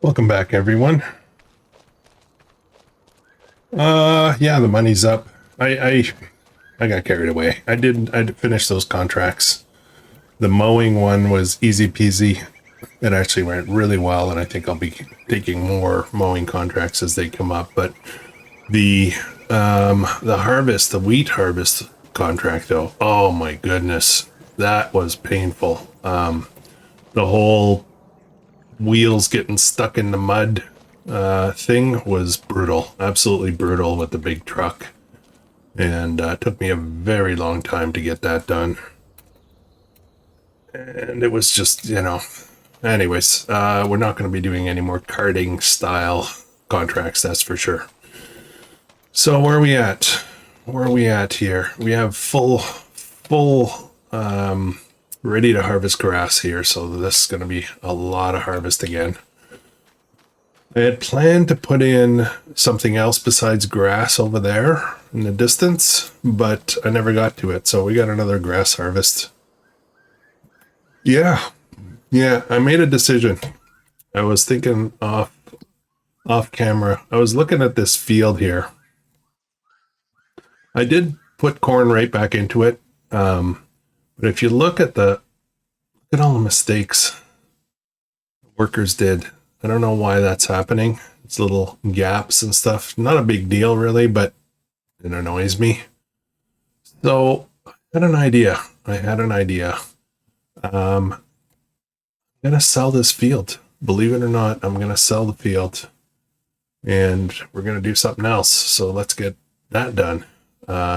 Welcome back, everyone. Yeah, the money's up. I got carried away. I'd finish those contracts. The mowing one was easy peasy. It actually went really well, and I think I'll be taking more mowing contracts as they come up. But the harvest, the wheat harvest contract, though, oh my goodness, that was painful. The whole wheels getting stuck in the mud thing was brutal, absolutely brutal with the big truck, and it took me a very long time to get that done. And it was just, anyways, we're not going to be doing any more karting style contracts, that's for sure. So where are we at? Where are we at here? We have full ready to harvest grass here, so this is going to be a lot of harvest again. I had planned to put in something else besides grass over there in the distance, but I never got to it, so we got another grass harvest. Yeah, I made a decision. I was thinking off camera. I was looking at this field here. I did put corn right back into it, but if you look at all the mistakes workers did, I don't know why that's happening. It's little gaps and stuff. Not a big deal really, but it annoys me. So I had an idea. I'm gonna sell this field. Believe it or not, I'm gonna sell the field, and we're gonna do something else. So let's get that done.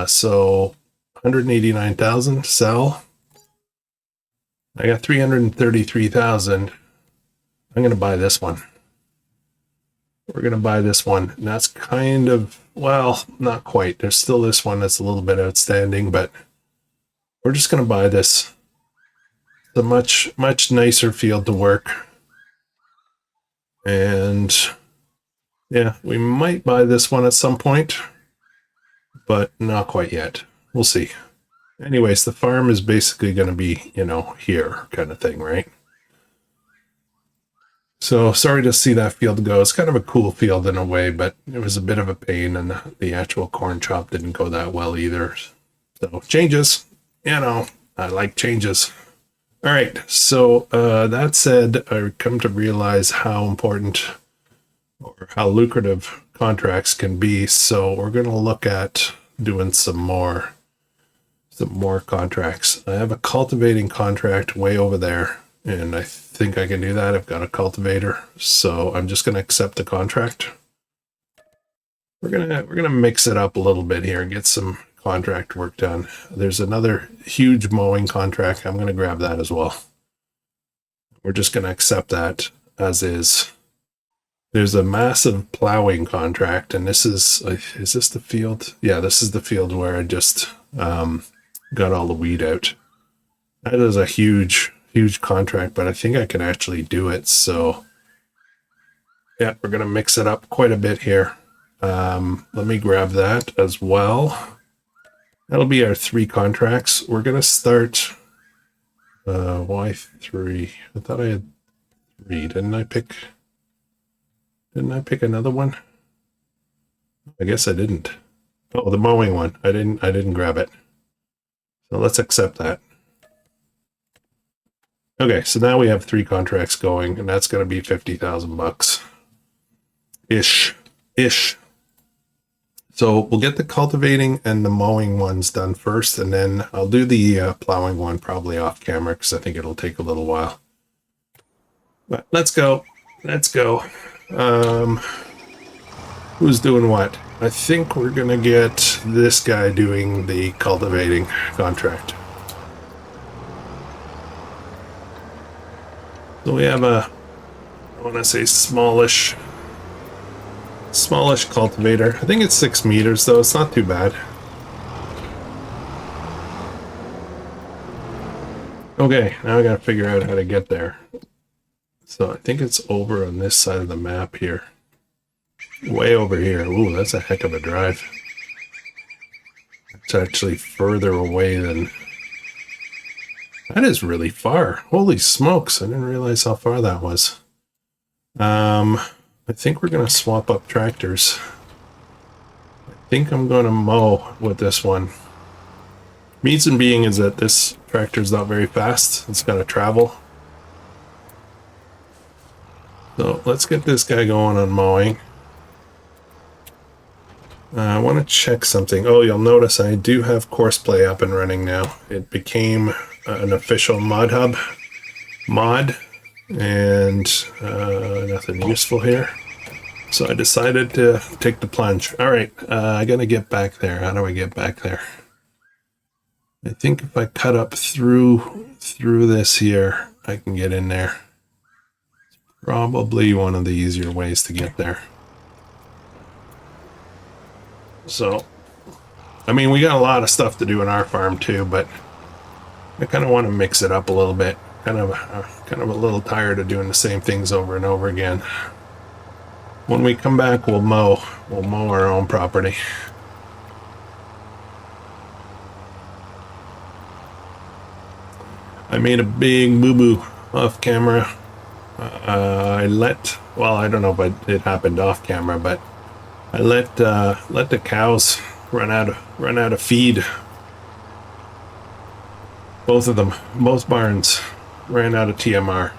So 189,000 sell. I got 333,000. I'm going to buy this one. We're going to buy this one. And that's kind of, well, not quite. There's still this one that's a little bit outstanding, but we're just going to buy this. It's a much nicer field to work. And yeah, we might buy this one at some point, but not quite yet. We'll see. Anyways, the farm is basically going to be, here kind of thing, right? So sorry to see that field go. It's kind of a cool field in a way, but it was a bit of a pain, and the actual corn chop didn't go that well either. So changes, I like changes. All right. So that said, I come to realize how important or how lucrative contracts can be. So we're going to look at doing some more contracts. I have a cultivating contract way over there, and I think I can do that. I've got a cultivator, so I'm just going to accept the contract. We're gonna mix it up a little bit here and get some contract work done. There's another huge mowing contract. I'm going to grab that as well. We're just going to accept that as is. There's a massive plowing contract, and this is this the field? Yeah, this is the field where I just got all the weed out. That is a huge contract, but I think I can actually do it. So yeah, we're going to mix it up quite a bit here. Let me grab that as well. That'll be our 3 contracts. We're going to start, why 3? I thought I had 3. Didn't I pick another one? I guess I didn't. Oh, the mowing one. I didn't grab it. So let's accept that. Okay, so now we have 3 contracts going, and that's going to be 50,000 bucks. Ish. So we'll get the cultivating and the mowing ones done first, and then I'll do the plowing one probably off camera because I think it'll take a little while. But let's go. Who's doing what? I think we're going to get this guy doing the cultivating contract. So we have I want to say smallish cultivator. I think it's 6 meters though. It's not too bad. Okay, now I got to figure out how to get there. So I think it's over on this side of the map here. Way over here. Ooh, that's a heck of a drive. It's actually further away than... That is really far. Holy smokes, I didn't realize how far that was. I think we're gonna swap up tractors. I think I'm gonna mow with this one. Reason being is that this tractor's not very fast. It's gotta travel. So let's get this guy going on mowing. I want to check something. Oh, you'll notice I do have Courseplay up and running now. It became an official mod hub mod, and nothing useful here. So I decided to take the plunge. All right, I gotta get back there. How do I get back there? I think if I cut up through this here, I can get in there. Probably one of the easier ways to get there. So, I mean, we got a lot of stuff to do in our farm too, but I kind of want to mix it up a little bit. Kind of a little tired of doing the same things over and over again. When we come back, we'll mow our own property. I made a big boo-boo off camera. Well, I don't know if it happened off camera, but I let the cows run out of feed. Both of them, both barns ran out of TMR.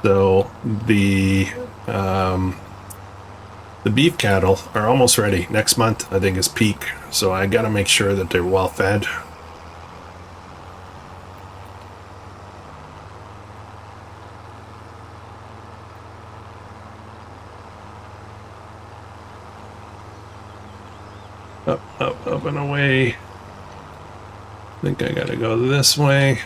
So the beef cattle are almost ready. Next month, I think, is peak. So I got to make sure that they're well fed. Up and away. I think I gotta go this way.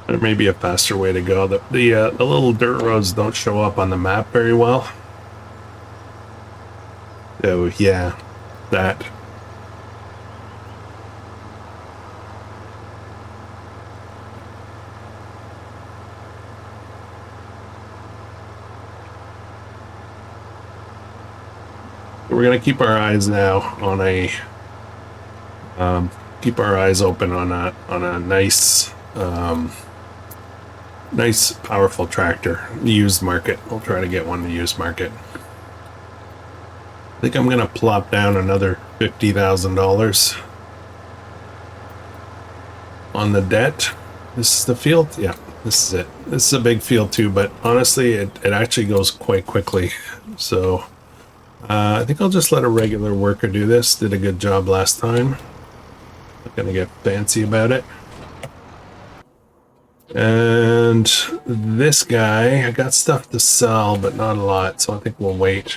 There may be a faster way to go. The little dirt roads don't show up on the map very well. Oh yeah, that. We're gonna keep our eyes now on keep our eyes open on a nice nice powerful tractor. Used market. We'll try to get one to used market. I think I'm gonna plop down another $50,000 on the debt. This is the field. Yeah, this is it. This is a big field too, but honestly, it actually goes quite quickly. So. I think I'll just let a regular worker do this. Did a good job last time. Not gonna get fancy about it. And this guy, I got stuff to sell, but not a lot, so I think we'll wait.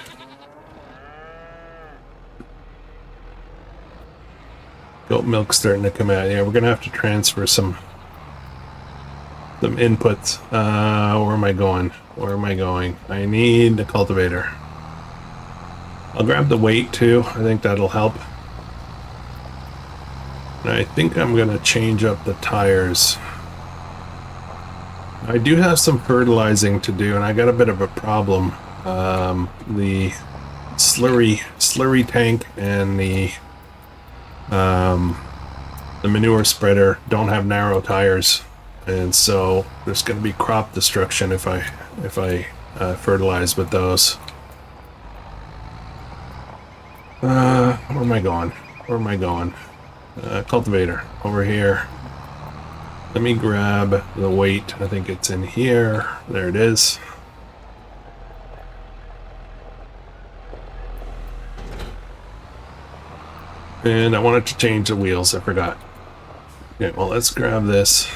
Goat milk's starting to come out. Yeah, we're gonna have to transfer some inputs. Where am I going? Where am I going? I need a cultivator. I'll grab the weight too. I think that'll help. And I think I'm gonna change up the tires. I do have some fertilizing to do, and I got a bit of a problem. The slurry tank and the manure spreader don't have narrow tires, and so there's going to be crop destruction if I fertilize with those. Where am I going? Where am I going? Cultivator over here. Let me grab the weight. I think it's in here. There it is. And I wanted to change the wheels. I forgot. Okay, well, let's grab this.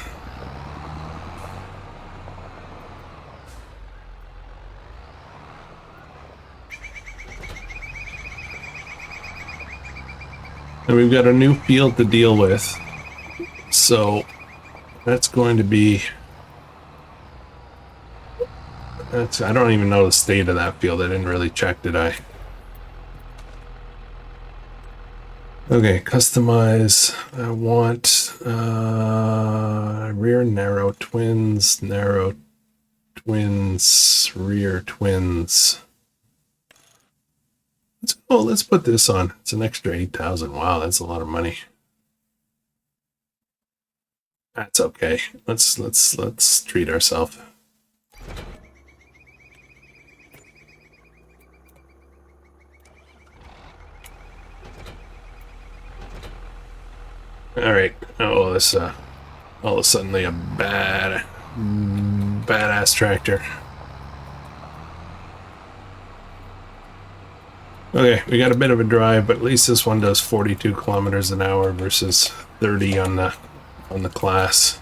And we've got a new field to deal with. So that's going to be... I don't even know the state of that field. I didn't really check, did I? Okay, customize. I want rear narrow twins, rear twins. Let's put this on. It's an extra 8,000. Wow, that's a lot of money. That's okay. Let's treat ourselves. All right. Oh, this all of a sudden a badass tractor. Okay, we got a bit of a drive, but at least this one does 42 kilometers an hour versus 30 on the class.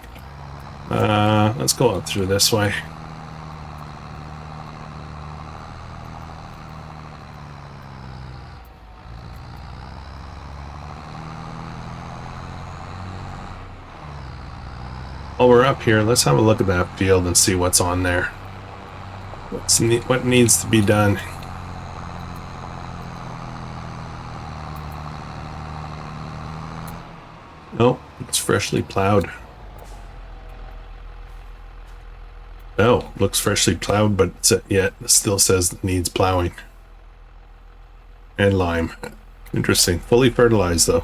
Let's go up through this way. While we're up here, let's have a look at that field and see what's on there. What needs to be done. Nope, it's freshly plowed. Oh, looks freshly plowed, but yet it still says it needs plowing. And lime. Interesting. Fully fertilized though.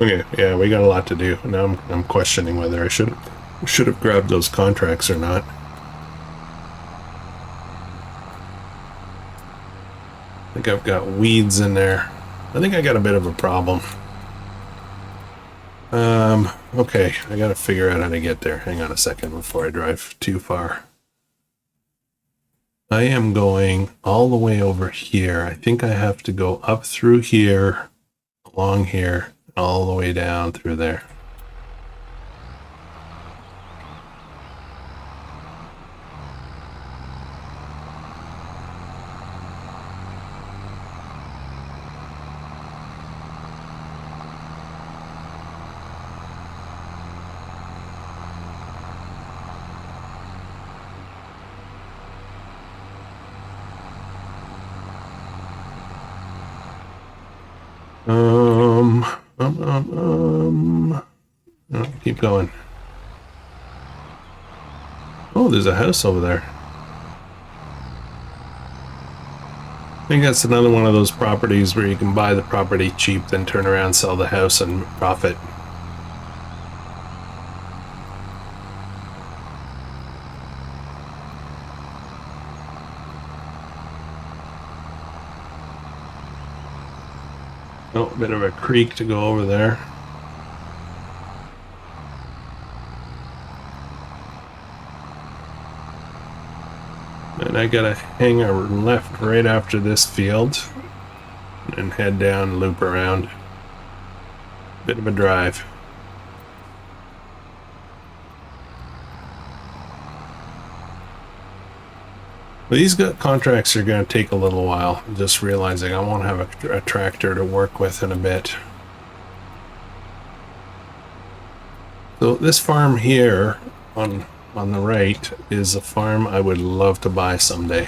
Okay, yeah, we got a lot to do. Now I'm questioning whether I should have grabbed those contracts or not. I think I've got weeds in there. I think I got a bit of a problem. Okay, I gotta figure out how to get there. Hang on a second before I drive too far. I am going all the way over here. I think I have to go up through here, along here, all the way down through there. Keep going. Oh, there's a house over there. I think that's another one of those properties where you can buy the property cheap, then turn around, sell the house, and profit. Oh, a bit of a creek to go over there. And I gotta hang a left right after this field and head down, loop around. Bit of a drive. But these contracts are going to take a little while. I'm just realizing I won't have a tractor to work with in a bit. So this farm here on the right is a farm I would love to buy someday.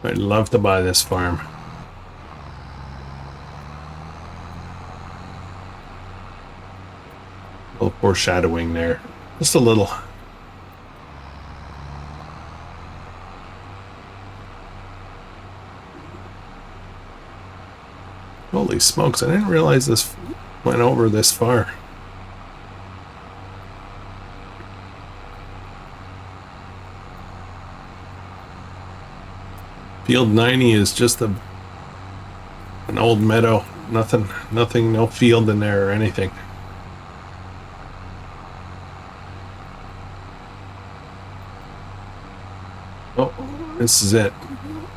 I'd love to buy this farm. A little foreshadowing there. Just a little. Holy smokes, I didn't realize this went over this far. Field 90 is just an old meadow. Nothing, no field in there or anything. Oh, this is it.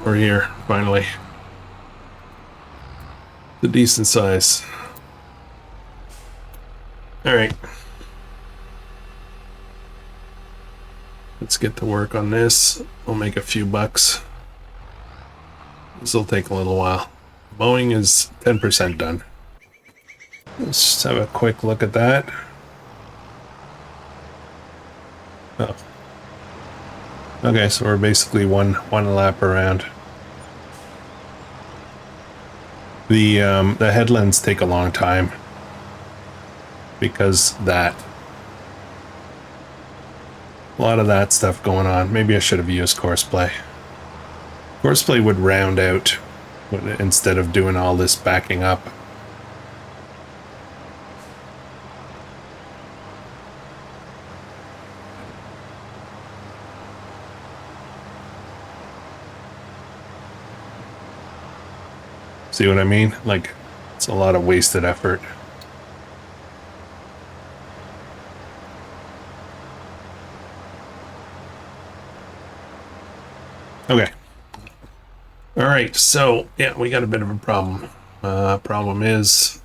We're here, finally. The decent size. All right. Let's get to work on this. We'll make a few bucks. This will take a little while. Mowing is 10% done. Let's just have a quick look at that. Oh. Okay, so we're basically one lap around. The headlands take a long time because a lot of that stuff going on. Maybe I should have used courseplay. Courseplay would round out instead of doing all this backing up. See what I mean? Like, it's a lot of wasted effort. Okay. All right, so yeah, we got a bit of a problem. Problem is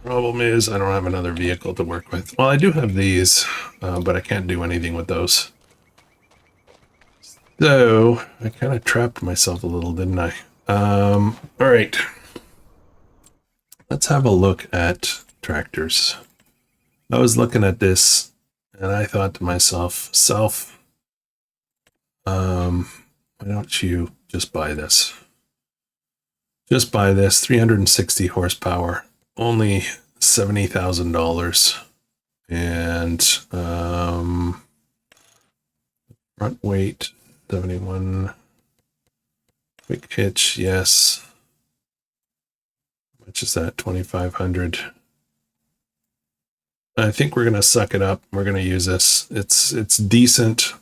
I don't have another vehicle to work with. Well, I do have these, but I can't do anything with those. So I kind of trapped myself a little, didn't I? All right. Let's have a look at tractors. I was looking at this and I thought to myself, why don't you just buy this? Just buy this, 360 horsepower, only $70,000. And front weight, 71. Quick hitch, yes. How much is that? 2,500. I think we're gonna suck it up. We're gonna use this. It's decent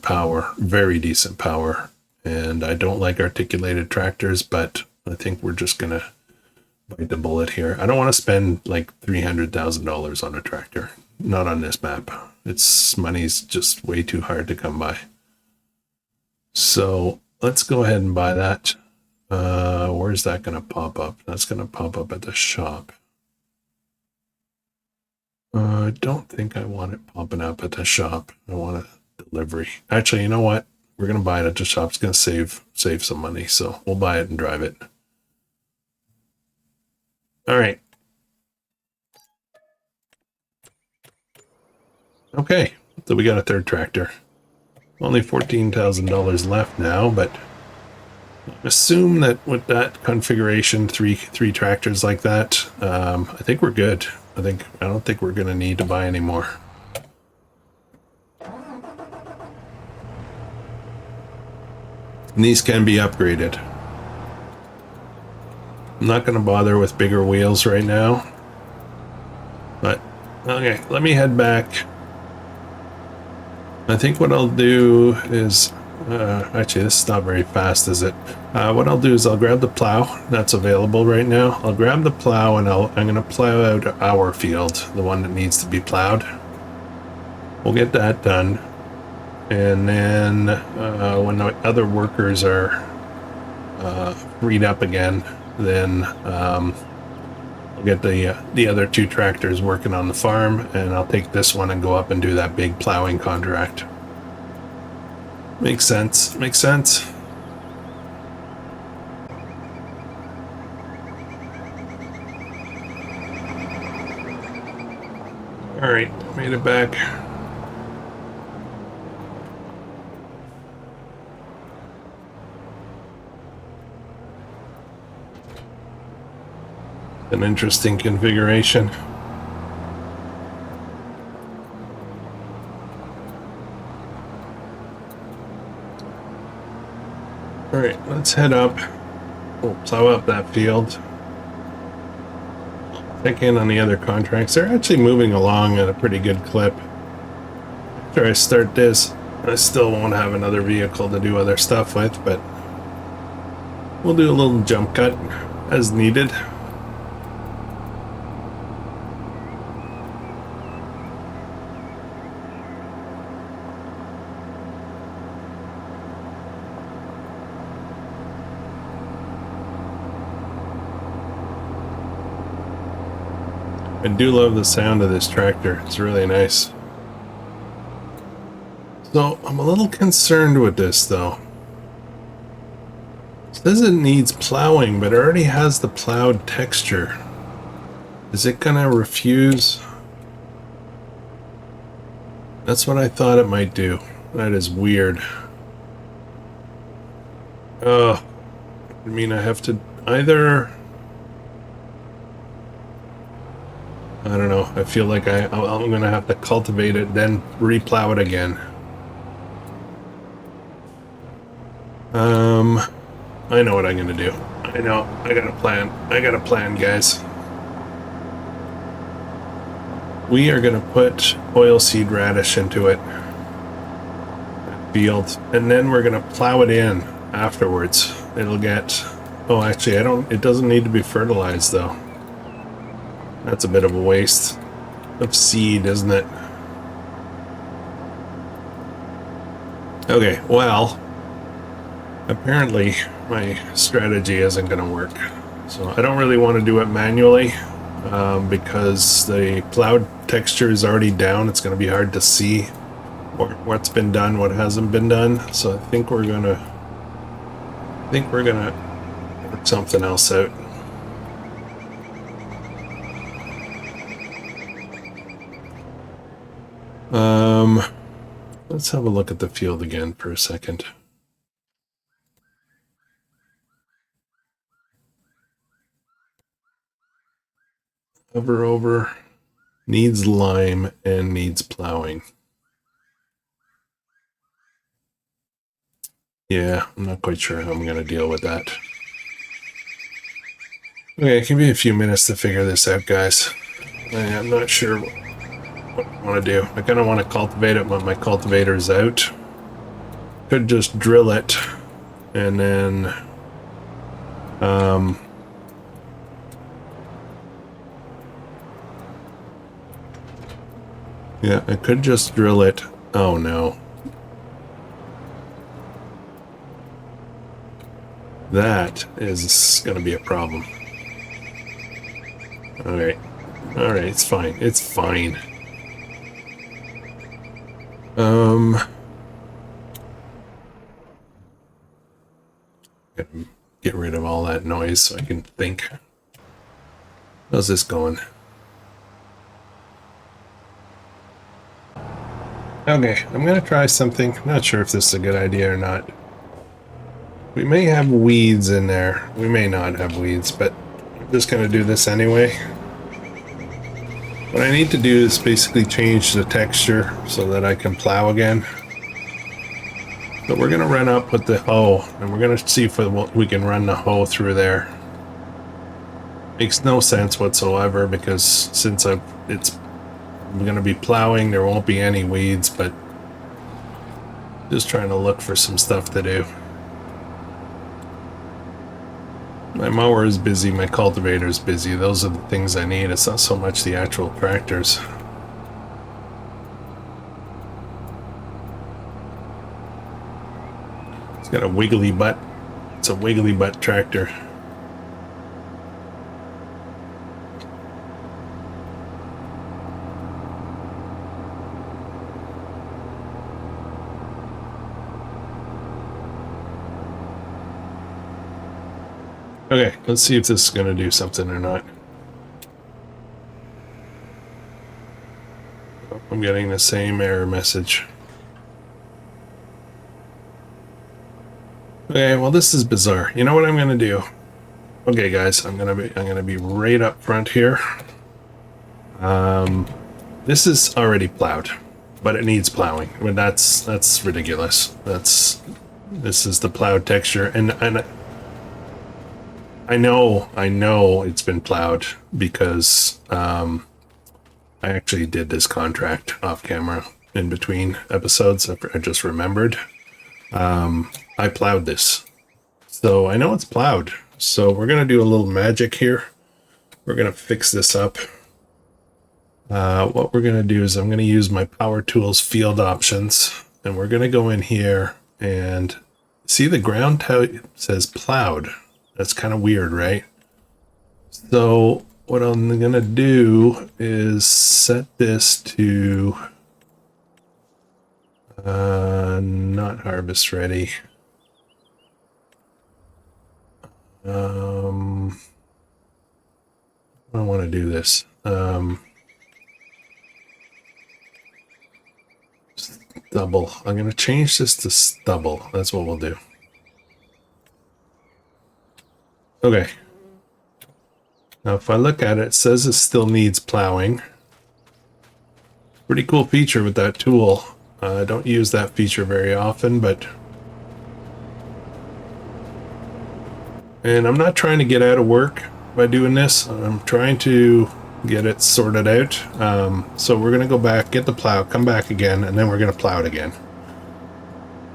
power, very decent power. And I don't like articulated tractors, but I think we're just gonna bite the bullet here. I don't want to spend like $300,000 on a tractor. Not on this map. It's money's just way too hard to come by. So let's go ahead and buy that. Where's that going to pop up? That's going to pop up at the shop. I don't think I want it popping up at the shop. I want a delivery. Actually, you know what? We're going to buy it at the shop. It's going to save some money. So we'll buy it and drive it. All right. Okay. So we got a third tractor. Only $14,000 left now, but assume that with that configuration, three tractors like that, I think we're good. I don't think we're going to need to buy any more. And these can be upgraded. I'm not going to bother with bigger wheels right now. But, okay, let me head back. I think what I'll do is... actually, this is not very fast, is it? What I'll do is I'll grab the plow that's available right now. I'll grab the plow and I'm going to plow out our field, the one that needs to be plowed. We'll get that done. And then when the other workers are freed up again, then I'll get the other two tractors working on the farm, and I'll take this one and go up and do that big plowing contract. Makes sense. Makes sense. All right, made it back. An interesting configuration. All right, let's head up. We'll plow up that field. Check in on the other contracts. They're actually moving along at a pretty good clip. After I start this, I still won't have another vehicle to do other stuff with, but we'll do a little jump cut as needed. I do love the sound of this tractor. It's really nice. So I'm a little concerned with this though. It says it needs plowing, but it already has the plowed texture. Is it gonna refuse? That's what I thought it might do. That is weird. Oh, I mean, I have to either... I don't know. I feel like I'm going to have to cultivate it, then replow it again. I know what I'm going to do. I know. I got a plan. I got a plan, guys. We are going to put oilseed radish into it. Field. And then we're going to plow it in afterwards. It'll get Oh, actually, it doesn't need to be fertilized, though. That's a bit of a waste of seed, isn't it? Okay, well, apparently my strategy isn't going to work. So I don't really want to do it manually because the plowed texture is already down. It's going to be hard to see what's been done, what hasn't been done. So I think we're going to work something else out. Let's have a look at the field again for a second. Hover over, needs lime and needs plowing. Yeah, I'm not quite sure how I'm going to deal with that. Okay, give me a few minutes to figure this out, guys. I'm not sure what I want to do. I kind of want to cultivate it when my cultivator's out. Could just drill it and then yeah, I could just drill it. Oh no. That is going to be a problem. Alright. Alright, it's fine. It's fine. Get rid of all that noise so I can think. How's this going? Okay, I'm gonna try something. Not sure if this is a good idea or not. We may have weeds in there. We may not have weeds, but I'm just gonna do this anyway. What I need to do is basically change the texture so that I can plow again. But we're gonna run up with the hoe, and we're gonna see if we can run the hoe through there. Makes no sense whatsoever because since I'm gonna be plowing, there won't be any weeds, but just trying to look for some stuff to do. My mower is busy, my cultivator is busy. Those are the things I need. It's not so much the actual tractors. It's got a wiggly butt. It's a wiggly butt tractor. Okay, let's see if this is going to do something or not. Oh, I'm getting the same error message. Okay, well this is bizarre. You know what I'm going to do? Okay, guys, I'm gonna be right up front here. This is already plowed, but it needs plowing. I mean, that's ridiculous. This is the plowed texture, and I know it's been plowed because I actually did this contract off camera in between episodes. I just remembered. I plowed this, so I know it's plowed. So we're gonna do a little magic here. We're gonna fix this up. What we're gonna do is I'm gonna use my Power Tools field options, and we're gonna go in here and see the ground says plowed. That's kind of weird, right? So what I'm gonna do is set this to not harvest ready. I don't want to do this. Stubble. I'm gonna change this to stubble. That's what we'll do. Okay. Now if I look at it, it says it still needs plowing. Pretty cool feature with that tool. I don't use that feature very often, but... And I'm not trying to get out of work by doing this. I'm trying to get it sorted out. So we're going to go back, get the plow, come back again, and then we're going to plow it again.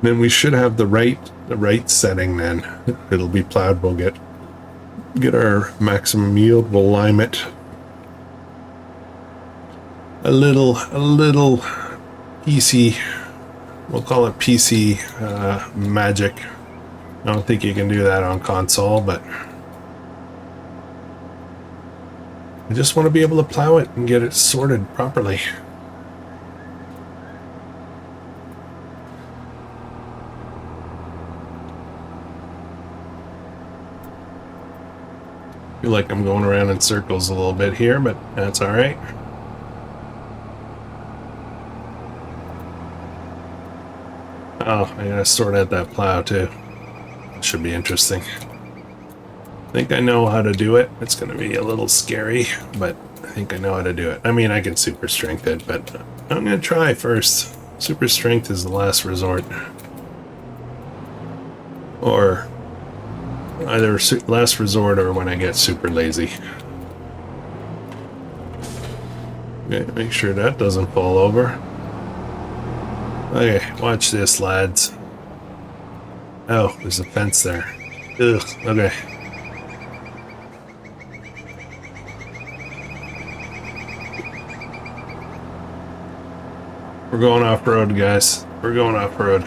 Then we should have the right setting then. It'll be plowed. We'll get get our maximum yield. We'll lime it a little PC. We'll call it PC magic. I don't think you can do that on console, but I just want to be able to plow it and get it sorted properly. I feel like I'm going around in circles a little bit here, but that's all right. Oh, I gotta sort out that plow too. Should be interesting. I think I know how to do it. It's gonna be a little scary, but I think I know how to do it. I mean, I can super strength it, but I'm gonna try first. Super strength is the last resort. Or either last resort or when I get super lazy. Okay, make sure that doesn't fall over. Okay, watch this, lads. Oh, there's a fence there. Ugh, okay. We're going off-road, guys. We're going off-road.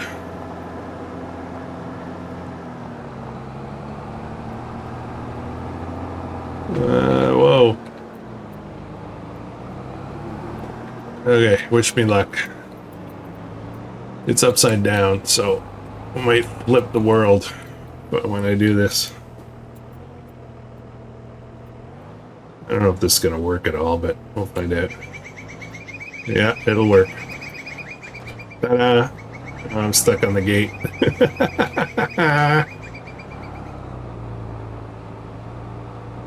Whoa. Okay, wish me luck. It's upside down, so I might flip the world when I do this. I don't know if this is gonna work at all, but we'll find out. Yeah, it'll work. Ta-da! Oh, I'm stuck on the gate.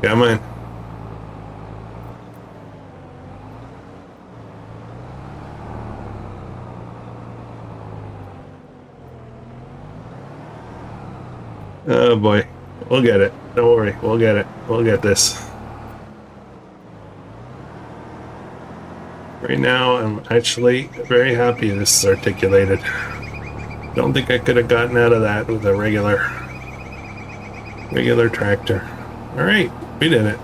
Come on. Oh boy, we'll get it. Don't worry, we'll get it. We'll get this. Right now, I'm actually very happy this is articulated. Don't think I could have gotten out of that with a regular tractor. All right, we did it.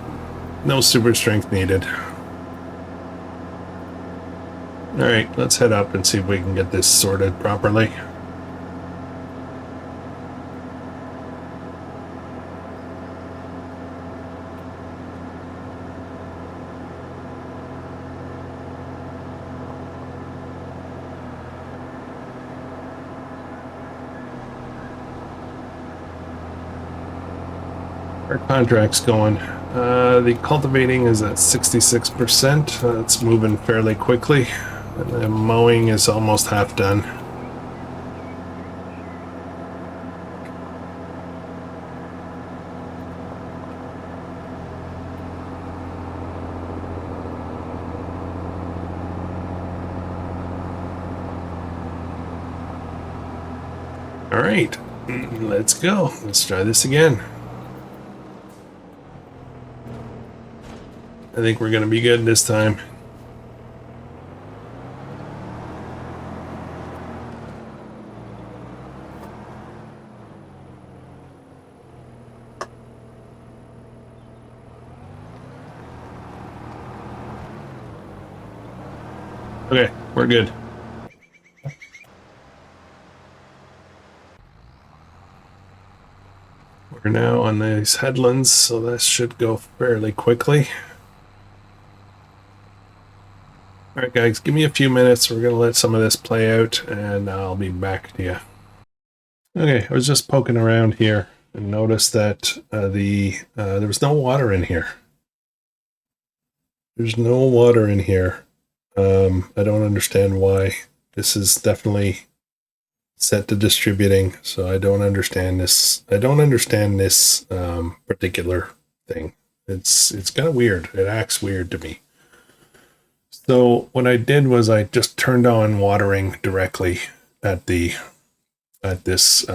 No super strength needed. All right, let's head up and see if we can get this sorted properly. Our contract's going. The cultivating is at 66%. It's moving fairly quickly. And the mowing is almost half done. All right, let's go. Let's try this again. I think we're going to be good this time. Okay, we're good. We're now on these headlands, so that should go fairly quickly. All right, guys, give me a few minutes. We're going to let some of this play out, and I'll be back to you. Okay, I was just poking around here and noticed that there was no water in here. There's no water in here. I don't understand why. This is definitely set to distributing, so I don't understand this. I don't understand this particular thing. It's kind of weird. It acts weird to me. So what I did was I just turned on watering directly at this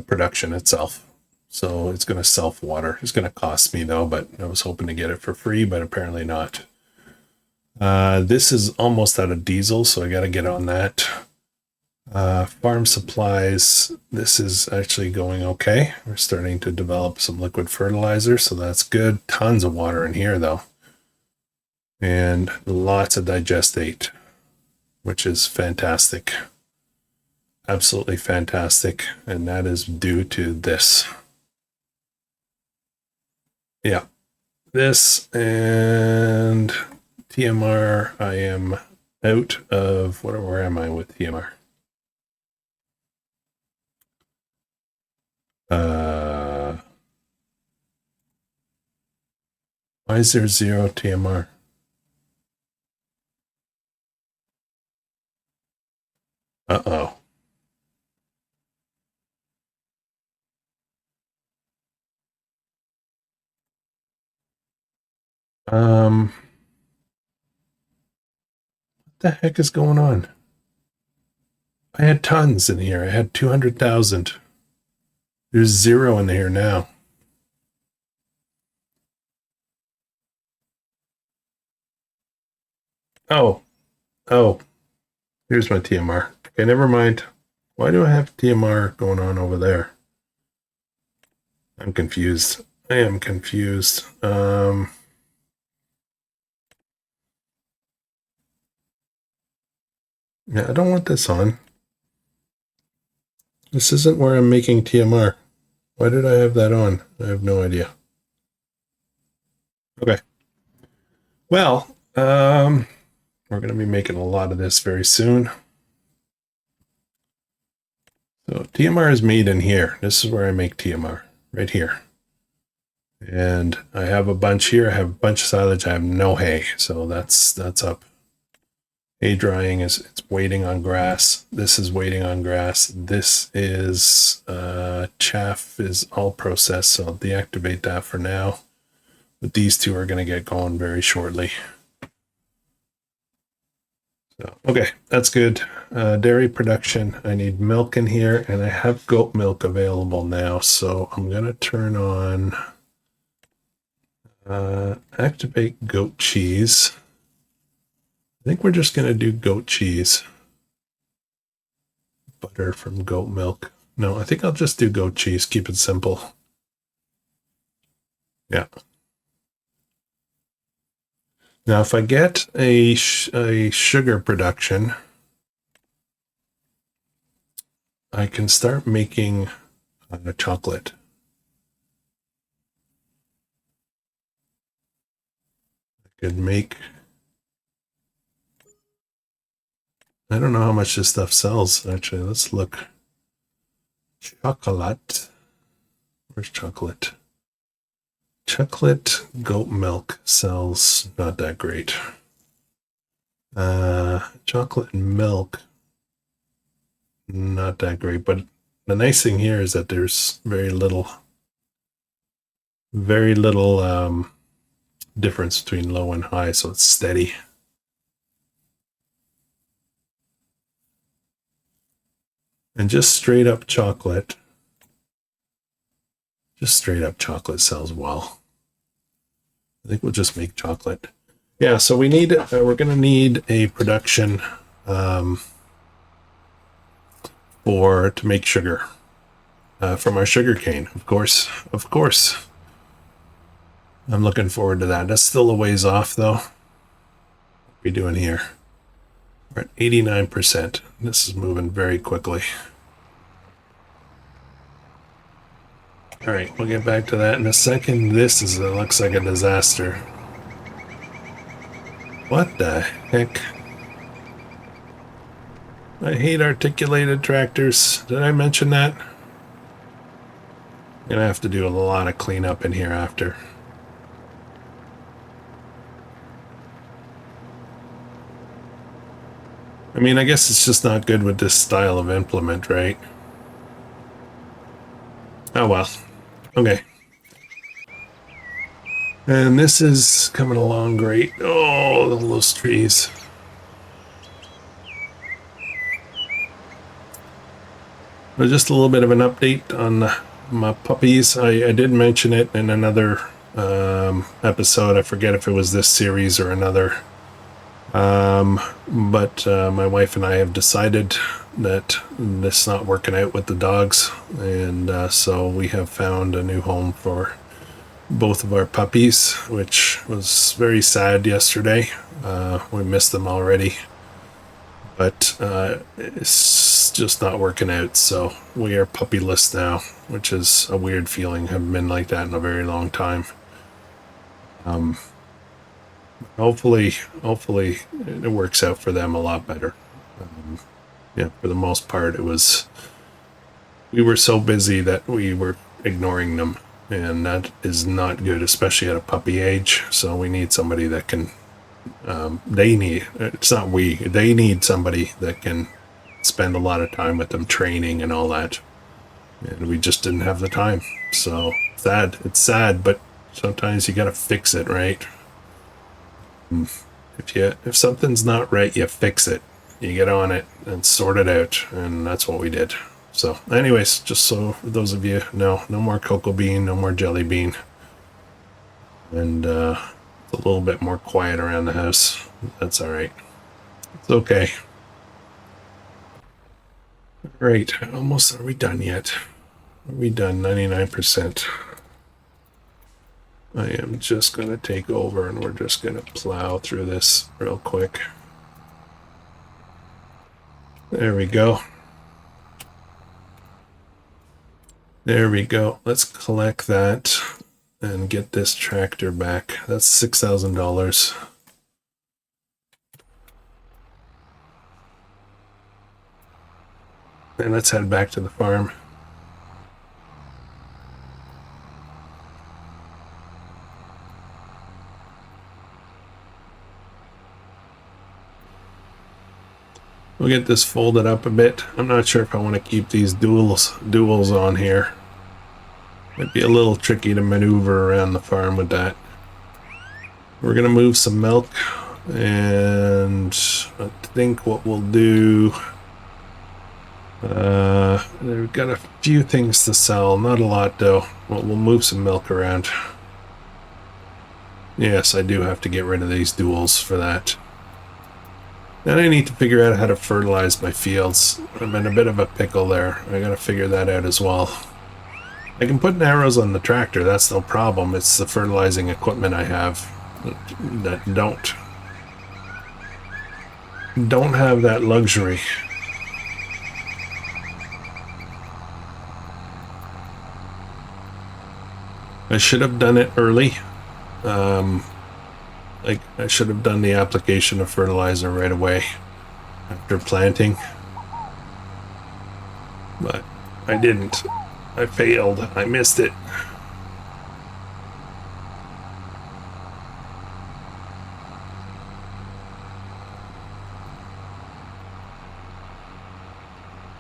production itself. So it's going to self-water. It's going to cost me though, but I was hoping to get it for free, but apparently not. This is almost out of diesel, so I got to get on that. Farm supplies, this is actually going okay. We're starting to develop some liquid fertilizer, so that's good. Tons of water in here, though. And lots of digestate, which is fantastic. Absolutely fantastic. And that is due to this. Yeah. This and TMR, I am out of, where am I with TMR? Why is there 0 TMR? Uh-oh. What the heck is going on? I had tons in here. I had 200,000. There's 0 in here now. Oh. Here's my TMR. Okay, never mind. Why do I have TMR going on over there? I'm confused. I am confused. Yeah, I don't want this on. This isn't where I'm making TMR. Why did I have that on? I have no idea. Okay. Well, we're going to be making a lot of this very soon. So TMR is made in here. This is where I make TMR, right here. And I have a bunch here. I have a bunch of silage. I have no hay, so that's up. Hay drying it's waiting on grass. This is waiting on grass. This is chaff is all processed, so I'll deactivate that for now. But these two are going to get going very shortly. So, okay, that's good. Dairy production. I need milk in here, and I have goat milk available now. So I'm going to turn on activate goat cheese. I think we're just going to do goat cheese. Butter from goat milk. No, I think I'll just do goat cheese. Keep it simple. Yeah. Now, if I get a sugar production, I can start making chocolate. I could make... I don't know how much this stuff sells, actually. Let's look. Chocolate. Where's chocolate? Chocolate goat milk sells not that great. Chocolate and milk, not that great. But the nice thing here is that there's very little difference between low and high, so it's steady. And just straight up chocolate sells well. I think we'll just make chocolate. Yeah, so we need, we're going to need a production to make sugar from our sugar cane, of course. I'm looking forward to that. That's still a ways off, though. What are we doing here? We're at 89%. This is moving very quickly. All right, we'll get back to that in a second. This looks like a disaster. What the heck? I hate articulated tractors. Did I mention that? I'm gonna have to do a lot of cleanup in here after. I mean, I guess it's just not good with this style of implement, right? Oh well. Okay. And this is coming along great. Oh, all those trees. Well, just a little bit of an update on my puppies. I did mention it in another episode. I forget if it was this series or another. But my wife and I have decided that this not working out with the dogs, and so we have found a new home for both of our puppies, which was very sad yesterday. We missed them already, but it's just not working out, so we are puppyless now, which is a weird feeling. Haven't been like that in a very long time. Hopefully it works out for them a lot better. Yeah, for the most part, we were so busy that we were ignoring them, and that is not good, especially at a puppy age. So we need somebody that can, they need somebody that can spend a lot of time with them, training and all that. And we just didn't have the time. So it's sad, but sometimes you gotta fix it, right? If something's not right, you fix it. You get on it and sort it out, and that's what we did. So anyways, just so for those of you know, no more cocoa bean, no more jelly bean, and it's a little bit more quiet around the house. That's all right. It's okay. All right, almost, are we done yet? Are we done? 99%. I am just going to take over, and we're just going to plow through this real quick. There we go. There we go. Let's collect that and get this tractor back. That's $6,000. And let's head back to the farm. We'll get this folded up a bit. I'm not sure if I want to keep these duals on here. Might be a little tricky to maneuver around the farm with that. We're gonna move some milk, and I think what we'll do, we've got a few things to sell, not a lot though. We'll move some milk around. Yes, I do have to get rid of these duals for that. Then I need to figure out how to fertilize my fields. I'm in a bit of a pickle there. I gotta figure that out as well. I can put arrows on the tractor, that's no problem. It's the fertilizing equipment I have that don't have that luxury. I should have done it early. Like, I should have done the application of fertilizer right away after planting, but I didn't. I failed. I missed it.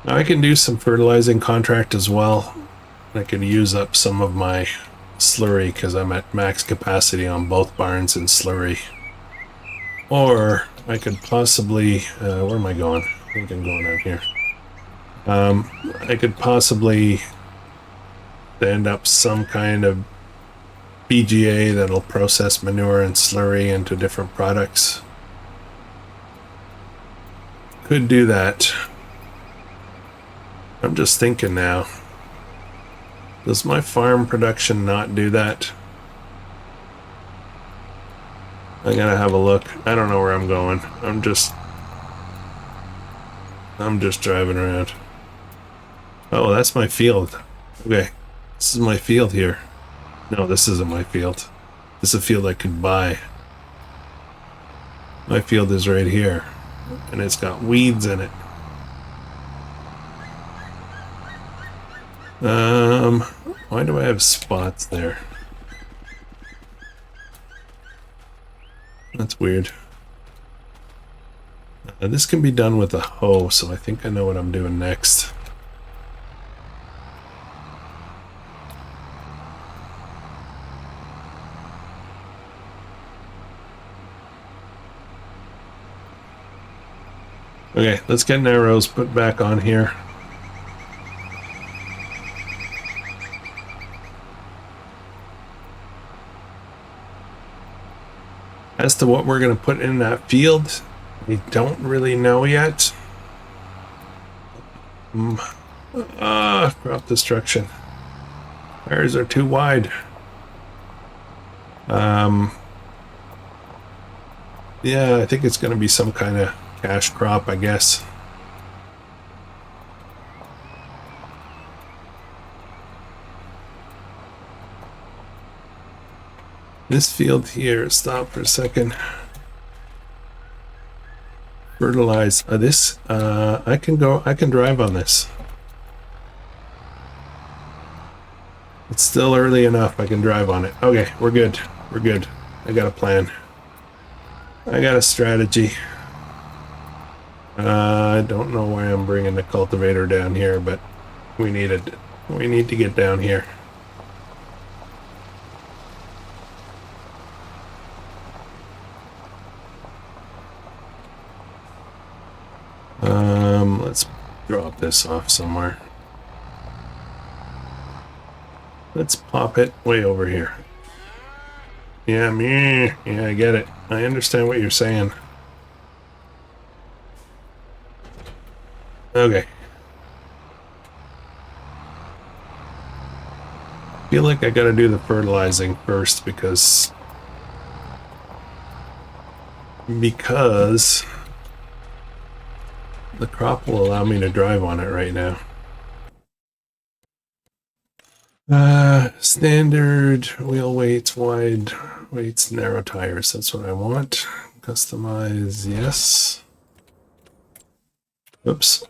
Now I can do some fertilizing contract as well. I can use up some of my slurry because I'm at max capacity on both barns and slurry. Or I could possibly, where am I going? I think I'm going out here. I could possibly stand up some kind of BGA that'll process manure and slurry into different products. Could do that. I'm just thinking now. Does my farm production not do that? I'm gonna have a look. I don't know where I'm going. I'm just driving around. Oh, that's my field. Okay, this is my field here. No, this isn't my field. This is a field I could buy. My field is right here, and it's got weeds in it. Why do I have spots there? That's weird. This can be done with a hoe, so I think I know what I'm doing next. Okay, let's get arrows put back on here. As to what we're going to put in that field, we don't really know yet. Crop destruction. Tires are too wide. Yeah, I think it's going to be some kind of cash crop, I guess. This field here, stop for a second. Fertilize this. I can drive on this. It's still early enough. I can drive on it. Okay, we're good. We're good. I got a plan. I got a strategy. I don't know why I'm bringing the cultivator down here, but we need to get down here. Let's drop this off somewhere. Let's pop it way over here. Yeah, me. Yeah, I get it. I understand what you're saying. Okay. I feel like I gotta do the fertilizing first because the crop will allow me to drive on it right now. Standard wheel weights, wide weights, narrow tires. That's what I want. Customize, yes. Oops.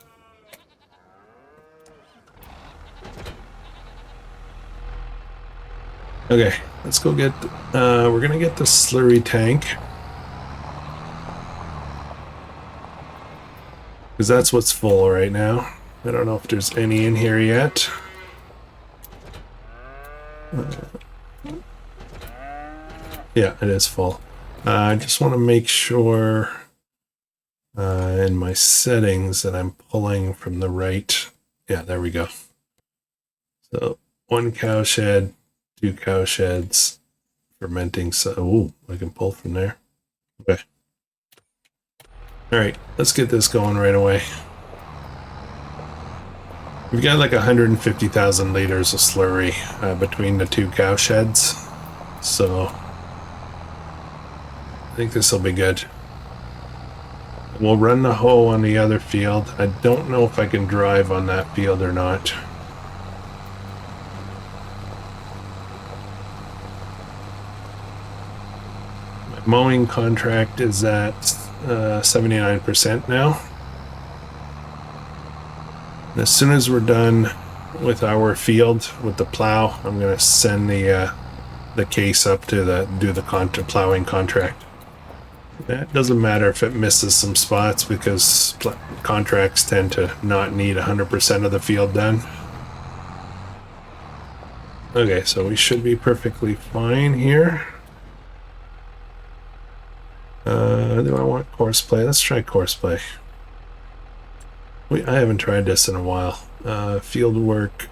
Okay, let's go get, we're gonna get the slurry tank. Because that's what's full right now. I don't know if there's any in here yet. Yeah, it is full. I just want to make sure in my settings that I'm pulling from the right. Yeah, there we go. So 1 cow shed, 2 cow sheds, fermenting. So, ooh, I can pull from there. Okay. All right, let's get this going right away. We've got like 150,000 liters of slurry between the 2 cow sheds. So I think this will be good. We'll run the hoe on the other field. I don't know if I can drive on that field or not. My mowing contract is at 79% now. And as soon as we're done with our field with the plow, I'm going to send the case up to do the plowing contract. That doesn't matter if it misses some spots because contracts tend to not need 100% of the field done. Okay, so we should be perfectly fine here. Do I want course play? Let's try course play. I haven't tried this in a while. Field work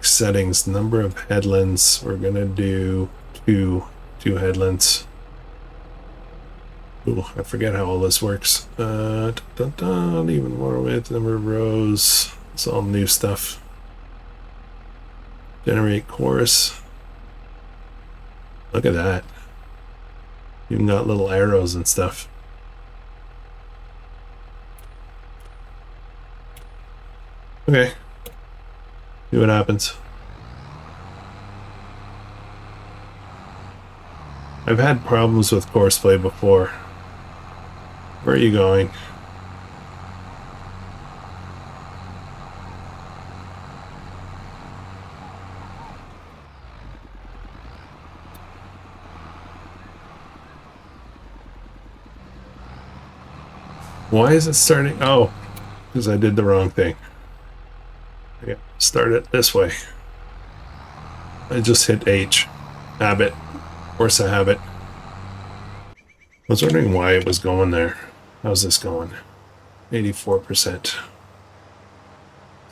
settings, number of headlands. We're gonna do two headlands. Ooh, I forget how all this works. Even more width, number of rows. It's all new stuff. Generate course. Look at that. Even got little arrows and stuff. Okay. See what happens. I've had problems with courseplay before. Where are you going? Why is it starting? Oh, because I did the wrong thing. Yeah, start it this way. I just hit H. Habit. Force a habit. I was wondering why it was going there. How's this going? 84%.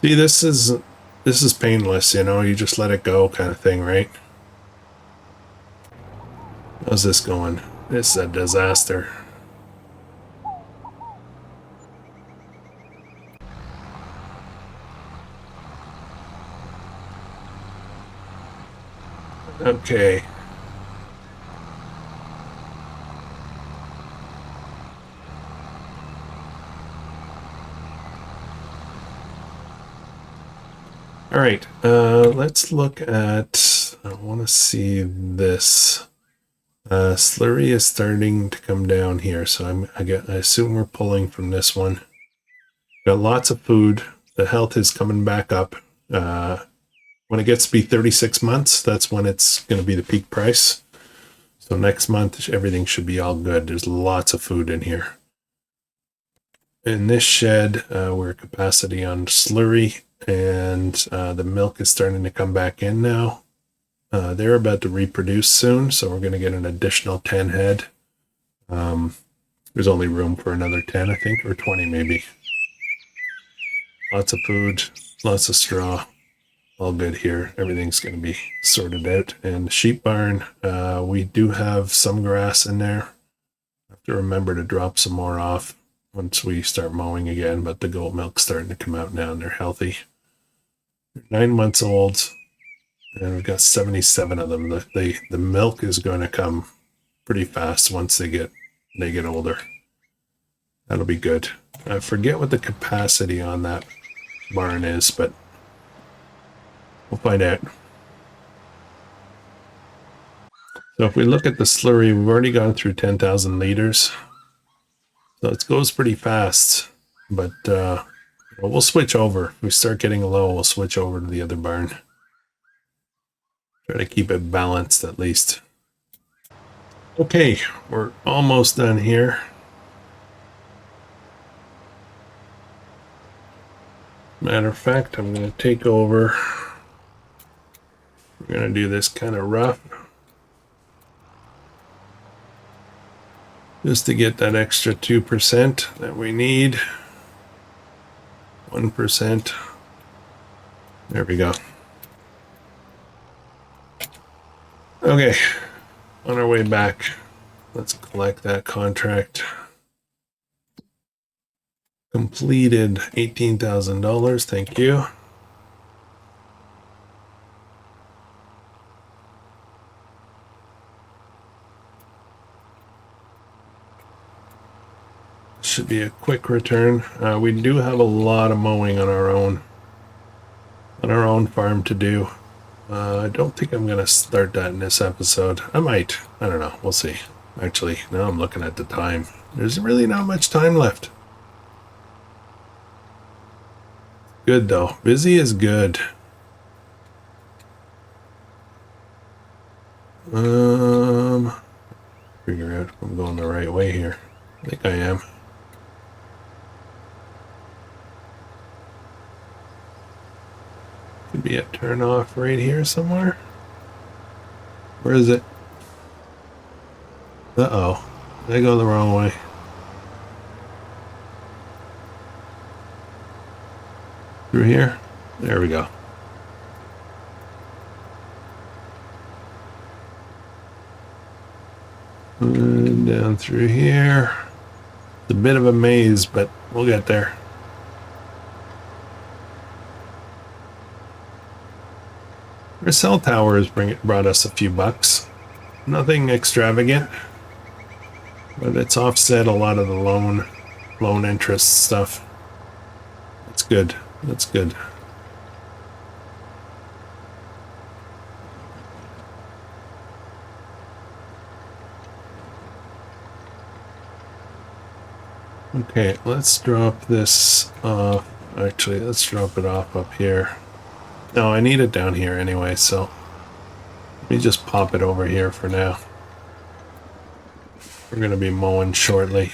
See, this is painless, you know, you just let it go kind of thing, right? How's this going? It's a disaster. Okay. All right, let's look at, I want to see this. Slurry is starting to come down here, so I assume we're pulling from this one. Got lots of food. The health is coming back up. When it gets to be 36 months, that's when it's going to be the peak price. So next month, everything should be all good. There's lots of food in here. In this shed, we're at capacity on slurry, and the milk is starting to come back in now. They're about to reproduce soon, so we're going to get an additional 10 head. There's only room for another 10, I think, or 20 maybe. Lots of food, lots of straw. All good here. Everything's going to be sorted out. And the sheep barn, we do have some grass in there. I have to remember to drop some more off once we start mowing again, but the goat milk's starting to come out now and they're healthy. They're 9 months old, and we've got 77 of them. The milk is going to come pretty fast once they get older. That'll be good. I forget what the capacity on that barn is, but we'll find out. So if we look at the slurry, we've already gone through 10,000 liters. So it goes pretty fast, but we'll switch over. If we start getting low, we'll switch over to the other barn. Try to keep it balanced at least. Okay, we're almost done here. Matter of fact, I'm going to take over. We're going to do this kind of rough, just to get that extra 2% that we need. 1%. There we go. Okay, on our way back, let's collect that contract. Completed $18,000. Thank you. Should be a quick return. We do have a lot of mowing on our own farm to do. I don't think I'm gonna start that in this episode. I might. I don't know. We'll see. Actually, now I'm looking at the time. There's really not much time left. Good though. Busy is good. Figure out if I'm going the right way here. I think I am. Could be a turn off right here somewhere. Where is it? Uh-oh. Did I go the wrong way? Through here? There we go. And down through here. It's a bit of a maze, but we'll get there. Our cell towers brought us a few bucks. Nothing extravagant, but it's offset a lot of the loan interest stuff. That's good. That's good. Okay, let's drop this off. Actually, let's drop it off up here. No, I need it down here anyway, so let me just pop it over here for now. We're going to be mowing shortly.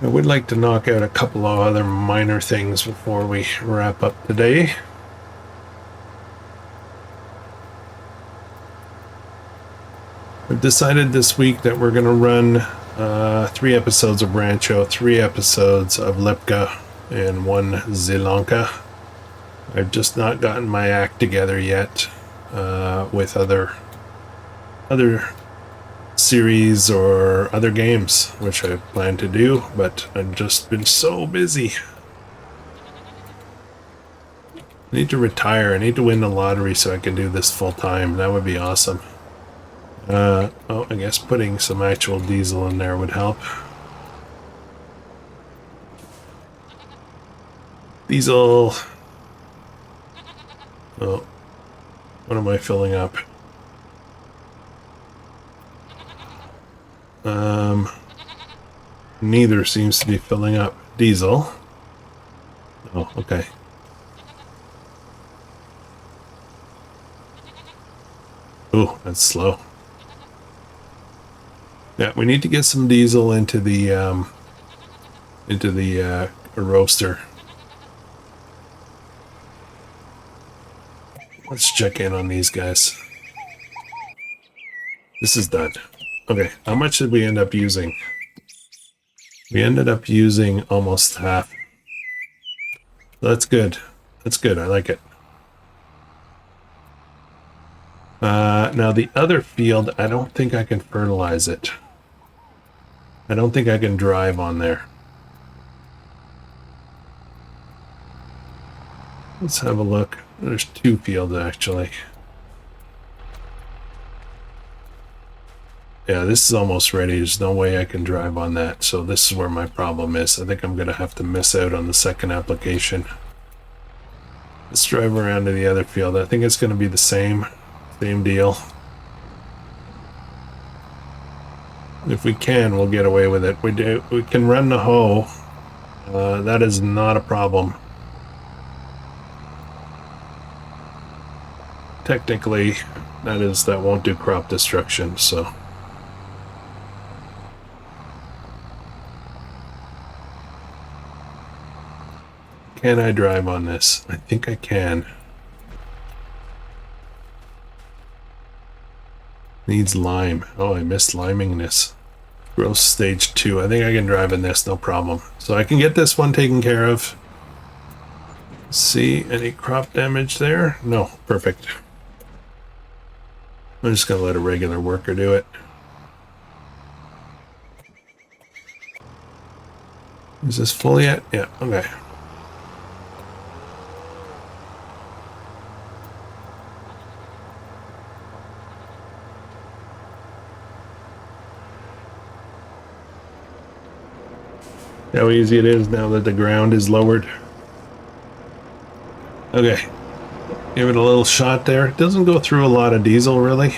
I would like to knock out a couple of other minor things before we wrap up today. I've decided this week that we're going to run 3 episodes of Rancho, 3 episodes of Lipka, and 1 Zilanka. I've just not gotten my act together yet with other series or other games, which I plan to do, but I've just been so busy. I need to retire. I need to win the lottery so I can do this full time. That would be awesome. Oh, I guess putting some actual diesel in there would help. Diesel. Oh, what am I filling up? Neither seems to be filling up. Diesel. Oh, okay. Oh, that's slow. Yeah, we need to get some diesel into the roaster. Let's check in on these guys. This is done. Okay, how much did we end up using? We ended up using almost half. That's good. That's good. I like it. Now the other field, I don't think I can fertilize it. I don't think I can drive on there. Let's have a look. There's 2 fields actually. Yeah, this is almost ready. There's no way I can drive on that. So this is where my problem is. I think I'm going to have to miss out on the second application. Let's drive around to the other field. I think it's going to be the same deal. If we can, we'll get away with it. We can run the hoe. That is not a problem. Technically, that won't do crop destruction, so. Can I drive on this? I think I can. Needs lime. Oh, I missed liming this. Growth stage 2. I think I can drive in this, no problem. So I can get this one taken care of. See any crop damage there? No, perfect. I'm just gonna let a regular worker do it. Is this full yet? Yeah, okay. How easy it is now that the ground is lowered. Okay, give it a little shot there. It doesn't go through a lot of diesel really.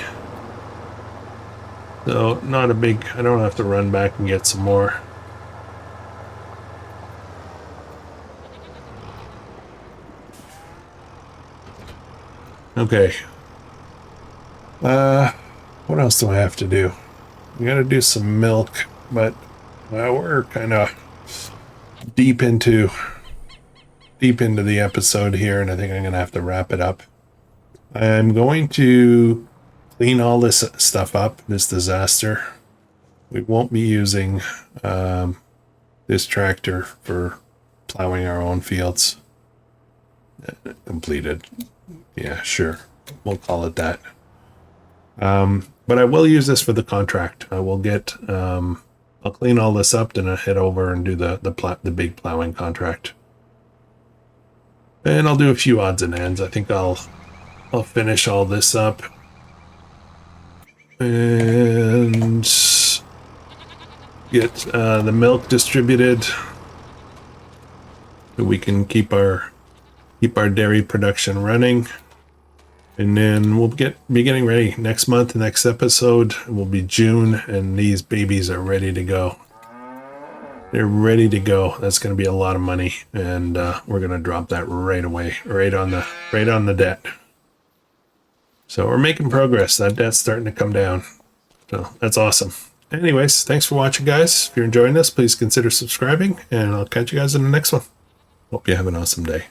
So not a big, I don't have to run back and get some more. Okay. What else do I have to do? We gotta do some milk, but we're kind of deep into the episode here, and I think I'm gonna have to wrap it up. I'm going to clean all this stuff up, this disaster. We won't be using this tractor for plowing our own fields. Completed. Yeah, sure. We'll call it that. But I will use this for the contract. I will get I'll clean all this up, then I'll head over and do the big plowing contract. And I'll do a few odds and ends. I think I'll finish all this up. And get the milk distributed so we can keep our dairy production running. And then we'll be getting ready. Next month, the next episode will be June, and these babies are ready to go. They're ready to go. That's going to be a lot of money, and we're going to drop that right away, right on the debt. So we're making progress. That debt's starting to come down. So that's awesome. Anyways, thanks for watching, guys. If you're enjoying this, please consider subscribing, and I'll catch you guys in the next one. Hope you have an awesome day.